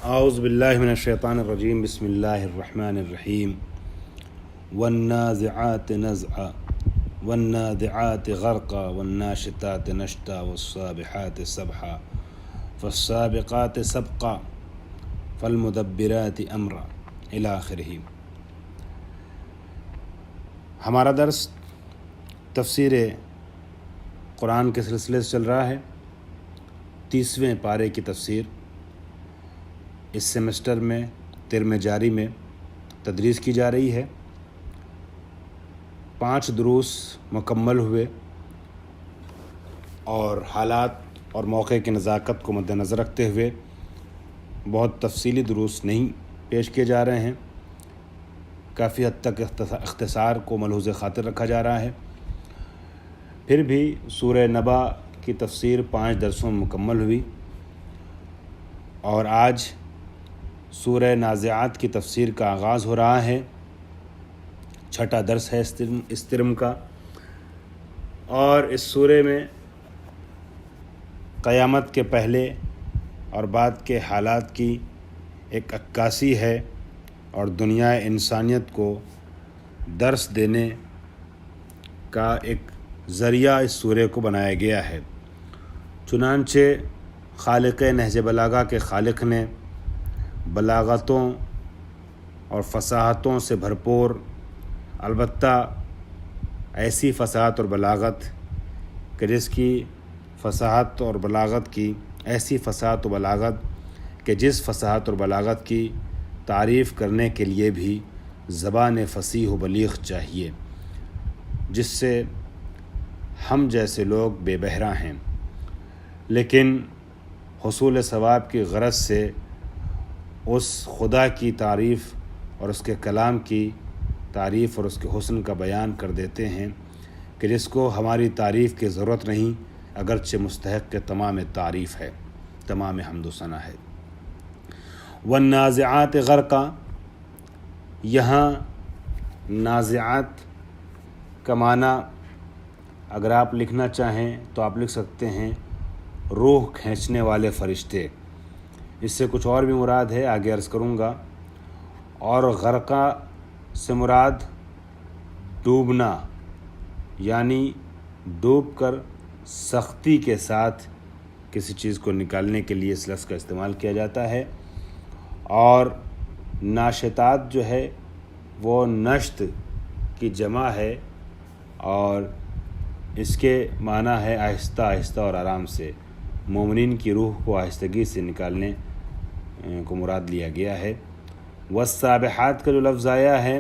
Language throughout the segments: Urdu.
اعوذ باللہ من الشیطان الرجیم بسم اللہ الرحمن الرحیم والنازعات نزعا والنادعات غرقا والناشطات نشطا والصابحات سبحا فالسابقات سبقا فالمدبرات امرا الی آخرہ۔ ہمارا درس تفسیر قرآن کے سلسلے سے چل رہا ہے۔ 30ویں پارے کی تفسیر اس سیمسٹر میں ترم جاری میں تدریس کی جا رہی ہے۔ 5 دروس مکمل ہوئے اور حالات اور موقع کی نزاکت کو مد نظر رکھتے ہوئے بہت تفصیلی دروس نہیں پیش کیے جا رہے ہیں۔ کافی حد تک اختصار کو ملحوظ خاطر رکھا جا رہا ہے۔ پھر بھی سورہ نبا کی تفسیر 5 درسوں میں مکمل ہوئی اور آج سورہ نازعات کی تفسیر کا آغاز ہو رہا ہے۔ 6واں درس ہے اس ترم کا، اور اس سورہ میں قیامت کے پہلے اور بعد کے حالات کی ایک عکاسی ہے اور دنیا انسانیت کو درس دینے کا ایک ذریعہ اس سورہ کو بنایا گیا ہے۔ چنانچہ خالق نہج بلاغہ کے خالق نے بلاغتوں اور فصاحتوں سے بھرپور، البتہ ایسی فصاحت اور بلاغت کہ جس کی فصاحت اور بلاغت کی ایسی فصاحت و بلاغت کہ جس فصاحت اور بلاغت کی تعریف کرنے کے لیے بھی زبان فصیح و بلیغ چاہیے، جس سے ہم جیسے لوگ بے بہرا ہیں، لیکن حصول ثواب کی غرض سے اس خدا کی تعریف اور اس کے کلام کی تعریف اور اس کے حسن کا بیان کر دیتے ہیں کہ جس کو ہماری تعریف کی ضرورت نہیں، اگرچہ مستحق کے تمام تعریف ہے، تمام حمد و ثنا ہے۔ والنازعات غرقا، یہاں نازعات کا معنی اگر آپ لکھنا چاہیں تو آپ لکھ سکتے ہیں روح کھینچنے والے فرشتے۔ اس سے کچھ اور بھی مراد ہے، آگے عرض کروں گا۔ اور غرقہ سے مراد ڈوبنا، یعنی ڈوب کر سختی کے ساتھ کسی چیز کو نکالنے کے لیے اس لفظ کا استعمال کیا جاتا ہے۔ اور ناشطات جو ہے وہ نشط کی جمع ہے، اور اس کے معنی ہے آہستہ آہستہ اور آرام سے، مومنین کی روح کو آہستگی سے نکالنے کو مراد لیا گیا ہے۔ والسابحات کا جو لفظ آیا ہے،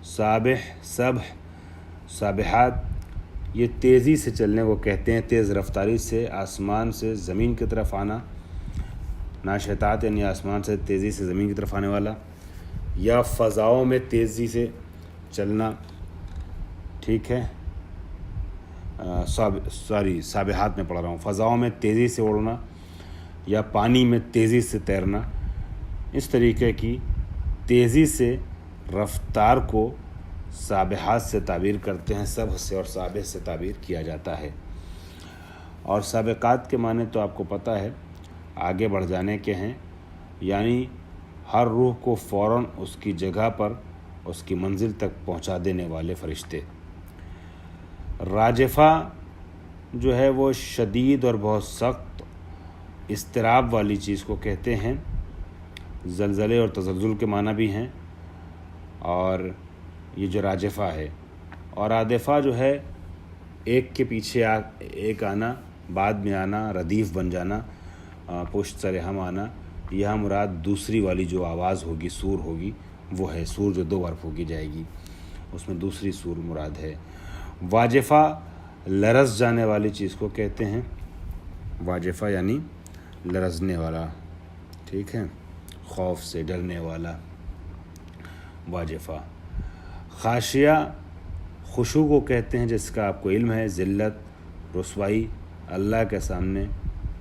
سابح، سبح، سابحات، یہ تیزی سے چلنے کو کہتے ہیں، تیز رفتاری سے آسمان سے زمین کی طرف آنا۔ ناشطات یعنی آسمان سے تیزی سے زمین کی طرف آنے والا، یا فضاؤں میں تیزی سے چلنا، ٹھیک ہے، سابحات میں پڑھ رہا ہوں، فضاؤں میں تیزی سے اڑنا یا پانی میں تیزی سے تیرنا، اس طریقے کی تیزی سے رفتار کو سابحات سے تعبیر کرتے ہیں، سبح سے اور سابح سے تعبیر کیا جاتا ہے۔ اور سابقات کے معنی تو آپ کو پتہ ہے، آگے بڑھ جانے کے ہیں، یعنی ہر روح کو فوراً اس کی جگہ پر اس کی منزل تک پہنچا دینے والے فرشتے۔ راجفہ جو ہے وہ شدید اور بہت سخت اضطراب والی چیز کو کہتے ہیں، زلزلے اور تزلزل کے معنی بھی ہیں، اور یہ جو راجفہ ہے۔ اور عادفہ جو ہے ایک کے پیچھے ایک آنا، بعد میں آنا، ردیف بن جانا، پشت سر ہم آنا، یہاں مراد دوسری والی جو آواز ہوگی، سور ہوگی، وہ ہے سور جو 2 بار پھونکی جائے گی، اس میں دوسری سور مراد ہے۔ واجفہ لرز جانے والی چیز کو کہتے ہیں، واجفہ یعنی لرزنے والا، ٹھیک ہے، خوف سے ڈرنے والا، واجفہ۔ خاشیہ خشوع کو کہتے ہیں، جس کا آپ کو علم ہے، ذلت، رسوائی، اللہ کے سامنے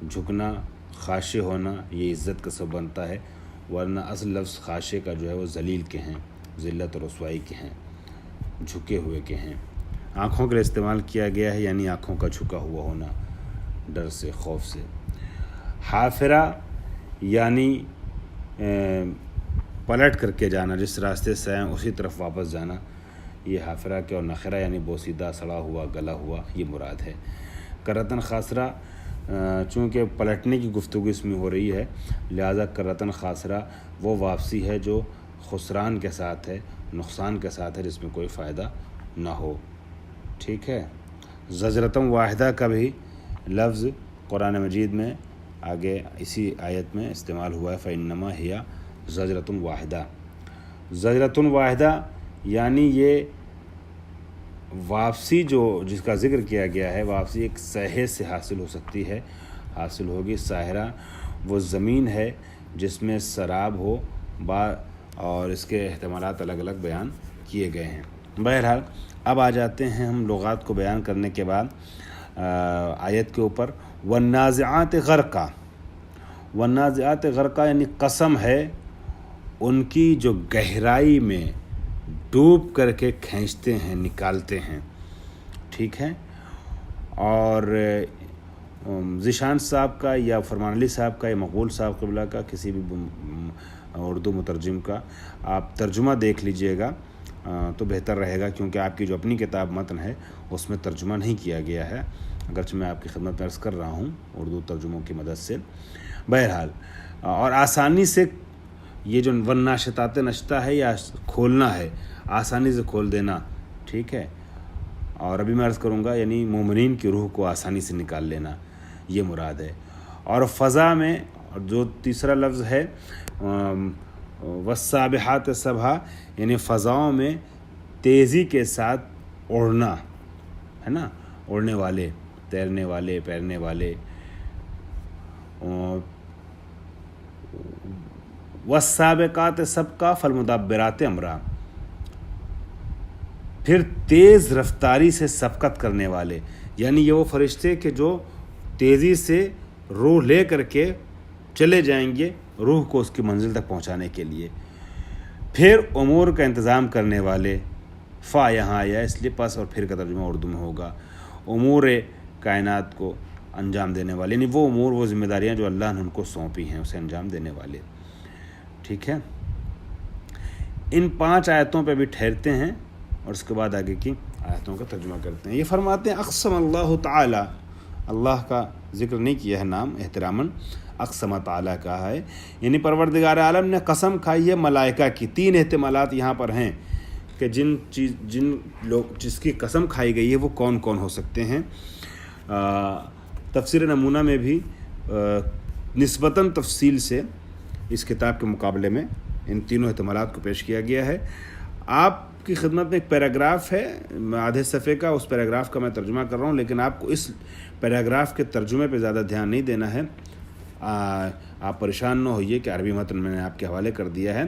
جھکنا، خاشع ہونا، یہ عزت کا سبب بنتا ہے، ورنہ اصل لفظ خاشع کا جو ہے وہ ذلیل کے ہیں، ذلت اور رسوائی کے ہیں، جھکے ہوئے کے ہیں۔ آنکھوں کے لیے استعمال کیا گیا ہے، یعنی آنکھوں کا جھکا ہوا ہونا، ڈر سے، خوف سے۔ حافرہ یعنی پلٹ کر کے جانا، جس راستے سے آئیں اسی طرف واپس جانا، یہ حافرہ کے اور نخرہ یعنی بوسیدہ، سڑا ہوا، گلا ہوا، یہ مراد ہے۔ کرتن خاسرہ، چونکہ پلٹنے کی گفتگو اس میں ہو رہی ہے، لہذا کرتن خاسرہ وہ واپسی ہے جو خسران کے ساتھ ہے، نقصان کے ساتھ ہے، جس میں کوئی فائدہ نہ ہو، ٹھیک ہے۔ زجرتم واحدہ کا بھی لفظ قرآن مجید میں آگے اسی آیت میں استعمال ہوا ہے، فإنما ہی زجرۃ واحدہ۔ زجرۃ واحدہ یعنی یہ واپسی جس کا ذکر کیا گیا ہے، واپسی ایک سہے سے حاصل ہو سکتی ہے، حاصل ہوگی۔ ساحرہ وہ زمین ہے جس میں سراب ہو، اور اس کے احتمالات الگ الگ بیان کیے گئے ہیں۔ بہرحال اب آ جاتے ہیں ہم لغات کو بیان کرنے کے بعد آیت کے اوپر۔ والنازعات غرقا، والنازعات غرقا یعنی قسم ہے ان کی جو گہرائی میں ڈوب کر کے کھینچتے ہیں، نکالتے ہیں، ٹھیک ہے۔ اور ذیشان صاحب کا یا فرمان علی صاحب کا یا مقبول صاحب قبلہ کا، کسی بھی اردو مترجم کا آپ ترجمہ دیکھ لیجئے گا تو بہتر رہے گا، کیونکہ آپ کی جو اپنی کتاب متن ہے اس میں ترجمہ نہیں کیا گیا ہے، اگرچہ میں آپ کی خدمت میں عرض کر رہا ہوں اردو ترجموں کی مدد سے۔ بہرحال اور آسانی سے یہ جو والناشطات نشطہ ہے یا کھولنا ہے، آسانی سے کھول دینا، ٹھیک ہے۔ اور ابھی میں عرض کروں گا یعنی مومنین کی روح کو آسانی سے نکال لینا، یہ مراد ہے۔ اور فضا میں جو تیسرا لفظ ہے والسابحات سبحا، یعنی فضاؤں میں تیزی کے ساتھ اڑنا، ہے نا، اڑنے والے، تیرنے والے، پیرنے والے۔ والسابقات سبقا فالمدبرات امرا، پھر تیز رفتاری سے سبقت کرنے والے، یعنی یہ وہ فرشتے کہ جو تیزی سے روح لے کر کے چلے جائیں گے روح کو اس کی منزل تک پہنچانے کے لیے۔ پھر امور کا انتظام کرنے والے، فا یہاں آیا اس لیے پس اور پھر کا ترجمہ اردو میں ہوگا، امور کائنات کو انجام دینے والے، یعنی وہ امور، وہ ذمہ داریاں جو اللہ نے ان کو سونپی ہیں اسے انجام دینے والے، ٹھیک ہے۔ ان 5 آیتوں پہ بھی ٹھہرتے ہیں اور اس کے بعد آگے کی آیتوں کا ترجمہ کرتے ہیں۔ یہ فرماتے ہیں اقسم اللہ تعالی، اللہ کا ذکر نہیں کیا ہے نام احتراماً، اقسم تعالی کہا ہے، یعنی پروردگار عالم نے قسم کھائی ہے ملائکہ کی۔ 3 احتمالات یہاں پر ہیں کہ جن لوگ جس کی قسم کھائی گئی ہے وہ کون کون ہو سکتے ہیں۔ تفسیر نمونہ میں بھی نسبتاً تفصیل سے اس کتاب کے مقابلے میں ان تینوں احتمالات کو پیش کیا گیا ہے۔ آپ کی خدمت میں ایک پیراگراف ہے آدھے صفحے کا، اس پیراگراف کا میں ترجمہ کر رہا ہوں، لیکن آپ کو اس پیراگراف کے ترجمے پہ زیادہ دھیان نہیں دینا ہے۔ آپ پریشان نہ ہوئیے کہ عربی متن میں نے آپ کے حوالے کر دیا ہے،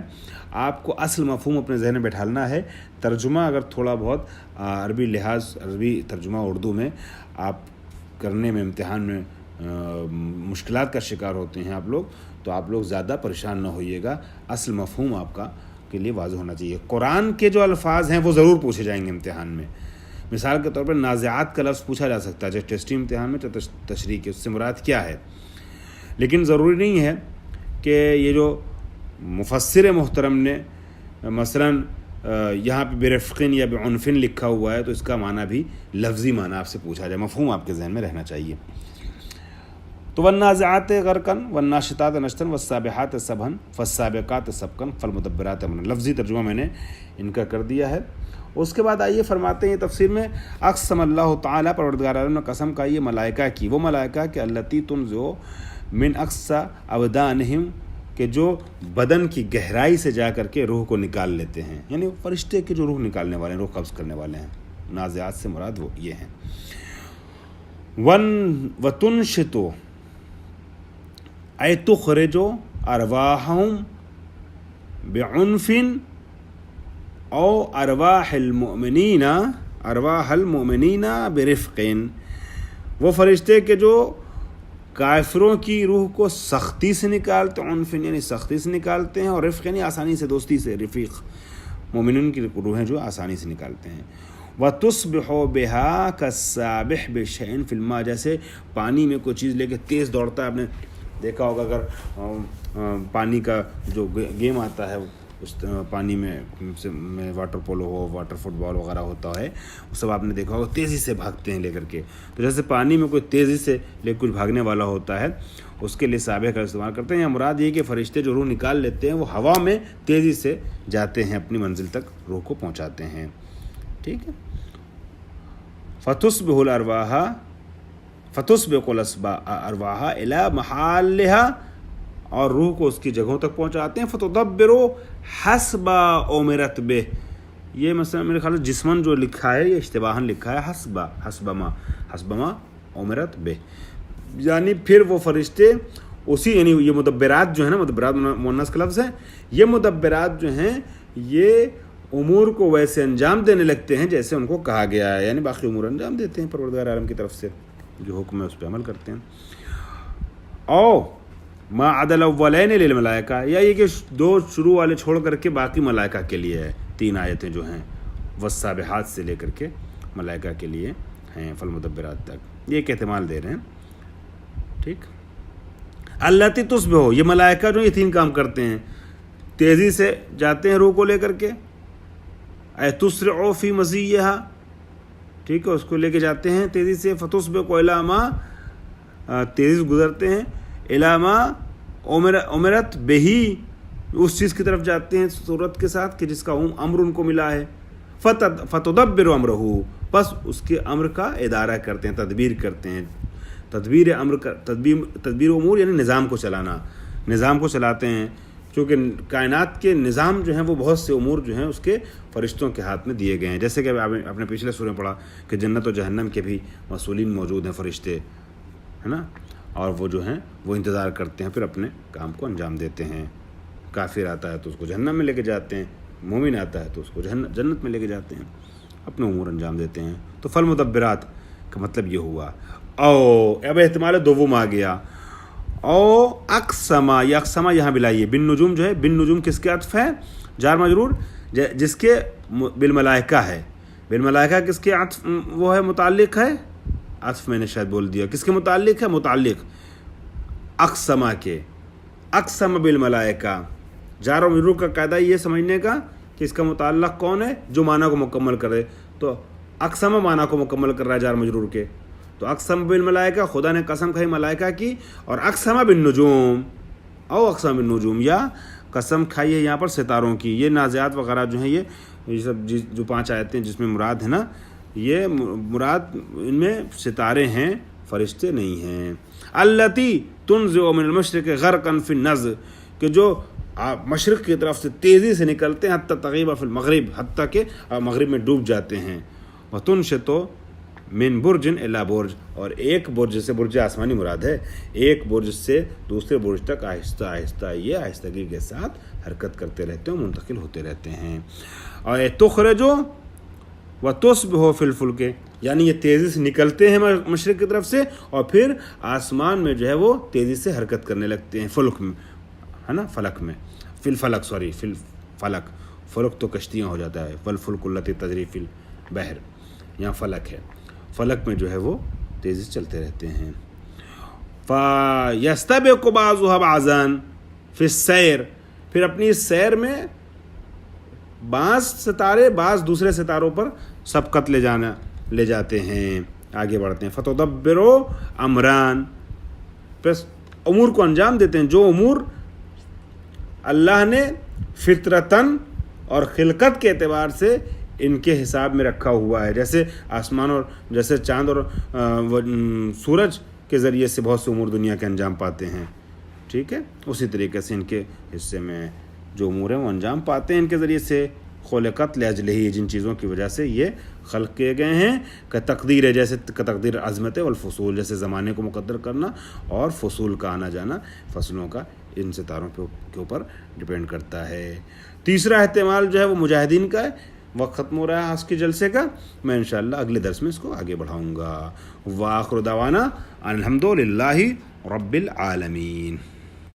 آپ کو اصل مفہوم اپنے ذہن میں بٹھالنا ہے۔ ترجمہ اگر تھوڑا بہت عربی ترجمہ اردو میں آپ کرنے میں امتحان میں مشکلات کا شکار ہوتے ہیں آپ لوگ، تو آپ لوگ زیادہ پریشان نہ ہوئیے گا، اصل مفہوم آپ کا کے لیے واضح ہونا چاہیے۔ قرآن کے جو الفاظ ہیں وہ ضرور پوچھے جائیں گے امتحان میں، مثال کے طور پر نازعات کا لفظ پوچھا جا سکتا ہے چاہے ٹیسٹی امتحان میں چاہے تشریح کے، اس سے مراد کیا ہے، لیکن ضروری نہیں ہے کہ یہ جو مفسر محترم نے مثلاً یہاں پہ برفقن یا بعنفن لکھا ہوا ہے تو اس کا معنی بھی لفظی معنی آپ سے پوچھا جائے، مفہوم آپ کے ذہن میں رہنا چاہیے۔ تو والنازعات غرقا والناشطات نشطا والسابحات سبحا فالسابقات سبقا فالمدبرات امرا، لفظی ترجمہ میں نے ان کا کر دیا ہے۔ اس کے بعد آئیے فرماتے ہیں تفسیر میں اقسم اللہ تعالیٰ، پروردگار عالم نے قسم کھائی ہے ملائکہ کی، وہ ملائکہ کہ التی تنزع من اقصى ابدانہم، کہ جو بدن کی گہرائی سے جا کر کے روح کو نکال لیتے ہیں، یعنی فرشتے کے جو روح نکالنے والے ہیں، روح قبض کرنے والے ہیں۔ نازعات سے مراد وہ یہ ہیں۔ وتنشط ای تخرج ارواحهم بعنف او ارواح المؤمنین برفق، وہ فرشتے کے جو کافروں کی روح کو سختی سے نکالتے، عنف یعنی سختی سے نکالتے ہیں، اور رفق یعنی آسانی سے، دوستی سے، رفیق مومنین کی روحیں جو آسانی سے نکالتے ہیں۔ وَتُصْبِحُ بِهَا كَالسَّابِحِ بِشَيْءٍ فِي الْمَاءِ، جیسے پانی میں کوئی چیز لے کے تیز دوڑتا ہے، اپنے دیکھا ہوگا اگر پانی کا جو گیم آتا ہے اس پانی میں واٹر پولو ہو، واٹر فٹ بال وغیرہ ہوتا ہے، وہ سب آپ نے دیکھا ہوگا تیزی سے بھاگتے ہیں لے کر کے. تو جیسے پانی میں کوئی تیزی سے لے کچھ بھاگنے والا ہوتا ہے اس کے لیے سابق کا استعمال کرتے ہیں. یا مراد یہ کہ فرشتے جو روح نکال لیتے ہیں وہ ہوا میں تیزی سے جاتے ہیں، اپنی منزل تک روح کو پہنچاتے ہیں. ٹھیک ہے. فتصبح الارواح الی محلها، اور روح کو اس کی جگہوں تک پہنچاتے ہیں. فتدبر حسب امرت به، یہ مثلا میرے خیال جسمن جو لکھا ہے یہ اشتباہن لکھا ہے حسب ما امرت به، یعنی پھر وہ فرشتے اسی، یعنی یہ مدبرات جو ہیں نا، مدبرات مؤنث کا لفظ ہے، یہ مدبرات جو ہیں یہ امور کو ویسے انجام دینے لگتے ہیں جیسے ان کو کہا گیا ہے، یعنی باقی امور انجام دیتے ہیں پروردگار عالم کی طرف سے، جو حکم ہے اس پہ عمل کرتے ہیں. او ما عدا الاولین للملائکہ، یا یہ کہ دو شروع والے چھوڑ کر کے باقی ملائکہ کے لیے ہے. 3 آیتیں جو ہیں والسابحات سے لے کر کے ملائکہ کے لیے ہیں فالمدبرات تک، یہ ایک احتمال دے رہے ہیں. ٹھیک. اللاتی تصبح، یہ ملائکہ جو یہ 3 کام کرتے ہیں، تیزی سے جاتے ہیں روح کو لے کر کے، اے تسرع فی مزیہا، ٹھیک ہے، اس کو لے کے جاتے ہیں تیزی سے. فتصبح الی ما، تیزی سے گزرتے ہیں، الی ما امرت بہی، اس چیز کی طرف جاتے ہیں صورت کے ساتھ کہ جس کا امر ان کو ملا ہے. فتدبر امرہ، بس اس کے امر کا ادارہ کرتے ہیں، تدبیر کرتے ہیں. تدبیر امور یعنی نظام کو چلانا، نظام کو چلاتے ہیں، چونکہ کائنات کے نظام جو ہیں وہ بہت سے امور جو ہیں اس کے فرشتوں کے ہاتھ میں دیے گئے ہیں. جیسے کہ آپ نے پچھلے سورہ میں پڑھا کہ جنت و جہنم کے بھی مسئولین موجود ہیں، فرشتے، ہے نا، اور وہ جو ہیں وہ انتظار کرتے ہیں، پھر اپنے کام کو انجام دیتے ہیں. کافر آتا ہے تو اس کو جہنم میں لے کے جاتے ہیں، مومن آتا ہے تو اس کو جنت میں لے کے جاتے ہیں، اپنے امور انجام دیتے ہیں. تو فالمدبرات کا مطلب یہ ہوا. او اب احتمال دوم آ گیا. او اقسما، یہ اقسما یہاں بلائیے. بن نجوم جو ہے، بن نجوم کس کے عطف ہے؟ جار مجرور جس کے بالملائکہ ہے. بالملائکہ کس کے عطف وہ ہے، متعلق ہے، عطف میں نے شاید بول دیا. کس کے متعلق ہے؟ متعلق اقسما کے. اقسم بالملائکہ، جار و مجرور کا قاعدہ یہ سمجھنے کا کہ اس کا متعلق کون ہے، جو معنی کو مکمل کرے. تو اقسم معنی کو مکمل کر رہا ہے جار مجرور کے. تو اقسم بالملائکہ، خدا نے قسم کھائی ملائکہ کی. اور اقسم بالنجوم، او اقسم بالنجوم، یا قسم کھائی ہے یہاں پر ستاروں کی. یہ نازعات وغیرہ جو ہیں یہ سب جو 5 آیتیں جس میں مراد ہے نا، یہ مراد ان میں ستارے ہیں، فرشتے نہیں ہیں. التی تنزع من المشرق غرقا فی النزع، کہ جو مشرق کی طرف سے تیزی سے نکلتے ہیں حتی تغیب فی المغرب، حتیٰ کہ مغرب میں ڈوب جاتے ہیں. وتنشط من برج الی برج، اور ایک برج سے، برج آسمانی مراد ہے، ایک برج سے دوسرے برج تک آہستہ آہستہ یہ آہستگی کے ساتھ حرکت کرتے رہتے ہیں، منتقل ہوتے رہتے ہیں. اور تخرجو وتصبح فی الفلک، یعنی یہ تیزی سے نکلتے ہیں مشرق کی طرف سے اور پھر آسمان میں جو ہے وہ تیزی سے حرکت کرنے لگتے ہیں، فلک میں، ہے نا، فلک میں، فی الفلک، سوری فی الفلک، فلک تو کشتیاں ہو جاتا ہے، والفلک التی تجری فی البحر، یہاں فلک ہے، فلک میں جو ہے وہ تیزی سے چلتے رہتے ہیں. فَيَسْتَبِقُ بَعْضُهَا بَعْضًا فِي السَّيْرِ، پھر اپنی سیر میں بعض ستارے بعض دوسرے ستاروں پر سبقت لے جاتے ہیں، آگے بڑھتے ہیں. فتدبروا امران، پس امور کو انجام دیتے ہیں، جو امور اللہ نے فطرتاً اور خلقت کے اعتبار سے ان کے حساب میں رکھا ہوا ہے. جیسے آسمان اور جیسے چاند اور سورج کے ذریعے سے بہت سے امور دنیا کے انجام پاتے ہیں، ٹھیک ہے، اسی طریقے سے ان کے حصے میں جو امور ہیں وہ انجام پاتے ہیں ان کے ذریعے سے. خلقت لاجلہ، جن چیزوں کی وجہ سے یہ خلق کیے گئے ہیں، کہ تقدیر ہے، جیسے تقدیر عظمت والفصول، جیسے زمانے کو مقدر کرنا اور فصول کا آنا جانا، فصلوں کا ان ستاروں کے اوپر ڈپینڈ کرتا ہے. تیسرا احتمال جو ہے وہ مجاہدین کا ہے. وقت ختم ہو رہا ہے آج کے جلسے کا، میں انشاءاللہ اگلے درس میں اس کو آگے بڑھاؤں گا. وآخر دعوانا الحمدللہ رب العالمین.